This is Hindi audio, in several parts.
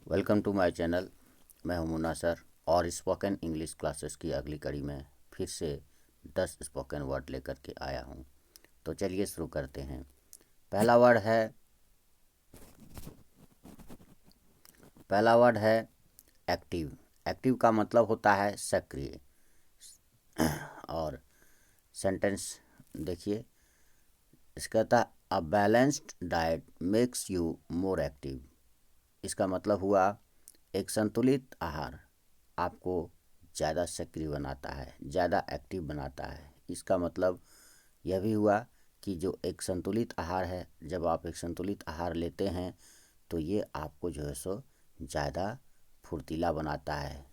Welcome to my channel. मैं हूं मुन्ना सर और स्पोकन इंग्लिश क्लासेस की अगली कड़ी में फिर से 10 स्पोकन वर्ड लेकर के आया हूं। तो चलिए शुरू करते हैं। पहला वर्ड है एक्टिव। एक्टिव का मतलब होता है सक्रिय। और सेंटेंस देखिए, इसका था a balanced diet makes you more active. इसका मतलब हुआ एक संतुलित आहार आपको ज़्यादा सक्रिय बनाता है, ज़्यादा एक्टिव बनाता है। इसका मतलब यह भी हुआ कि जो एक संतुलित आहार है, जब आप एक संतुलित आहार लेते हैं तो ये आपको जो है सो ज़्यादा फुर्तीला बनाता है।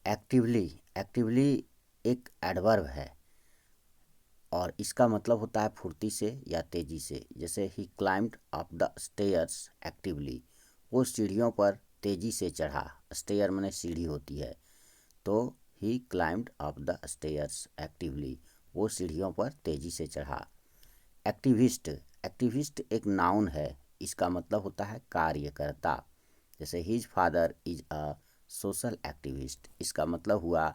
एक्टिवली एक एडवर्ब है और इसका मतलब होता है फुर्ती से या तेज़ी से। जैसे ही climbed up the stairs actively, वो सीढ़ियों पर तेज़ी से चढ़ा। स्टेयर माने सीढ़ी होती है, तो ही climbed up the stairs actively, वो सीढ़ियों पर तेज़ी से चढ़ा। एक्टिविस्ट एक नाउन है। इसका मतलब होता है कार्यकर्ता। जैसे his father is a social activist, इसका मतलब हुआ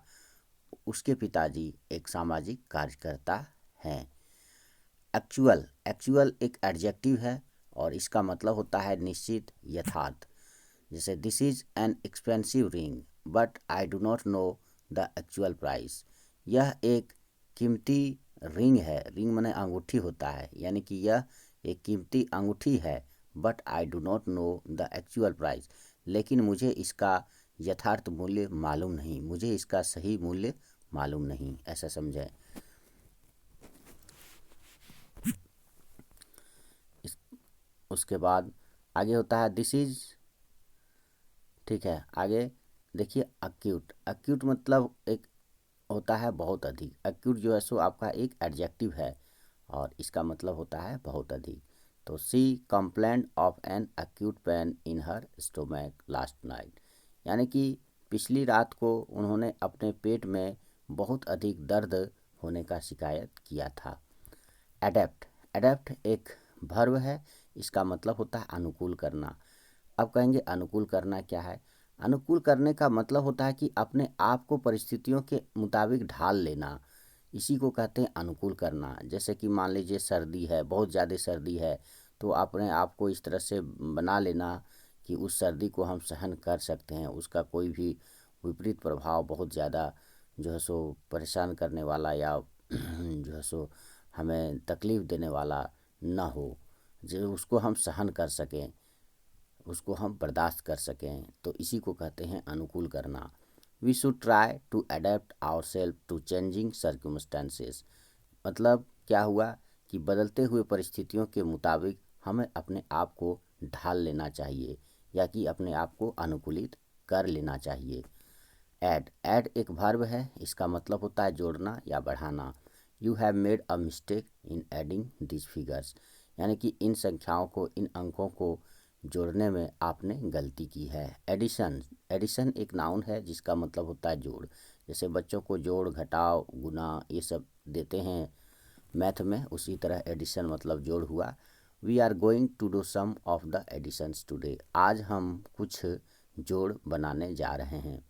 उसके पिताजी एक सामाजिक कार्यकर्ता हैं। एक्चुअल एक एडजेक्टिव है और इसका मतलब होता है निश्चित, यथार्थ। जैसे this is an expensive ring but I do not know the actual price. यह एक कीमती रिंग है। रिंग माने अंगूठी होता है, यानी कि यह एक कीमती अंगूठी है, but I do not know the actual price, लेकिन मुझे इसका यथार्थ मूल्य मालूम नहीं, मुझे इसका सही मूल्य मालूम नहीं, ऐसा समझें। उसके बाद आगे होता है दिस इज, ठीक है। आगे देखिए अक्यूट मतलब एक होता है बहुत अधिक। अक्यूट जो है सो आपका एक एडजेक्टिव है और इसका मतलब होता है बहुत अधिक। तो she complained of an acute pain in her stomach last night, यानी कि पिछली रात को उन्होंने अपने पेट में बहुत अधिक दर्द होने का शिकायत किया था। एडेप्ट एक वर्ब है। इसका मतलब होता है अनुकूल करना। अब कहेंगे अनुकूल करना क्या है। अनुकूल करने का मतलब होता है कि अपने आप को परिस्थितियों के मुताबिक ढाल लेना, इसी को कहते हैं अनुकूल करना। जैसे कि मान लीजिए सर्दी है, बहुत ज़्यादा सर्दी है, तो अपने आप को इस तरह से बना लेना कि उस सर्दी को हम सहन कर सकते हैं, उसका कोई भी विपरीत प्रभाव बहुत ज़्यादा जो है सो परेशान करने वाला या जो है सो हमें तकलीफ़ देने वाला ना हो, जो उसको हम सहन कर सकें, उसको हम बर्दाश्त कर सकें, तो इसी को कहते हैं अनुकूल करना। We should try to adapt our self to changing circumstances. मतलब क्या हुआ कि बदलते हुए परिस्थितियों के मुताबिक हमें अपने आप को ढाल लेना चाहिए या कि अपने आप को अनुकूलित कर लेना चाहिए। ऐड एक वर्ब है। इसका मतलब होता है जोड़ना या बढ़ाना। You have made a mistake in adding this figures, यानी कि इन संख्याओं को, इन अंकों को जोड़ने में आपने गलती की है। एडिशन एक नाउन है जिसका मतलब होता है जोड़। जैसे बच्चों को जोड़, घटाव, गुना ये सब देते हैं मैथ में, उसी तरह एडिशन मतलब जोड़ हुआ। We are going to do some of the additions today, आज हम कुछ जोड़ बनाने जा रहे हैं।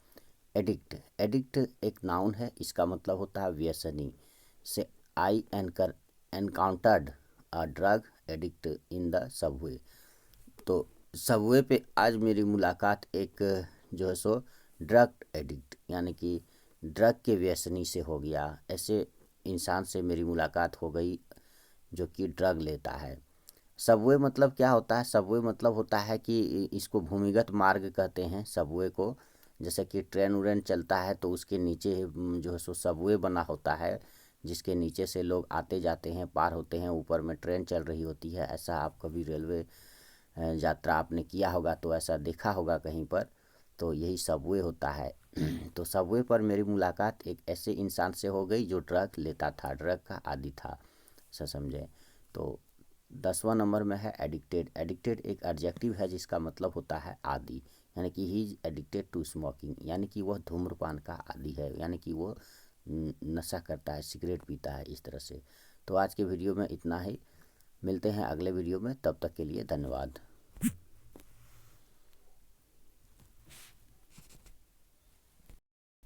एडिक्ट एक नाउन है। इसका मतलब होता है व्यसनी। से I encountered a drug addict in the subway, तो सबवे पे आज मेरी मुलाकात एक जो है सो ड्रग एडिक्ट यानी कि ड्रग के व्यसनी से हो गया। ऐसे इंसान से मेरी मुलाकात हो गई जो कि ड्रग लेता है। सबवे मतलब क्या होता है। सबवे मतलब होता है कि इसको भूमिगत मार्ग कहते हैं सबवे को। जैसे कि ट्रेन उरेन चलता है तो उसके नीचे जो है सो सबवे बना होता है, जिसके नीचे से लोग आते जाते हैं, पार होते हैं, ऊपर में ट्रेन चल रही होती है। ऐसा आप कभी रेलवे यात्रा आपने किया होगा तो ऐसा देखा होगा कहीं पर, तो यही सबवे होता है। तो सबवे पर मेरी मुलाकात एक ऐसे इंसान से हो गई जो ड्रग लेता था, ड्रग का आदी था, ऐसा समझें। तो 10वां नंबर में है एडिक्टेड एक एडजेक्टिव है जिसका मतलब होता है आदी, यानी कि he is addicted to smoking, यानी कि वह धूम्रपान का आदी है, यानी कि वह नशा करता है, सिगरेट पीता है, इस तरह से। तो आज के वीडियो में इतना ही। मिलते हैं अगले वीडियो में, तब तक के लिए धन्यवाद।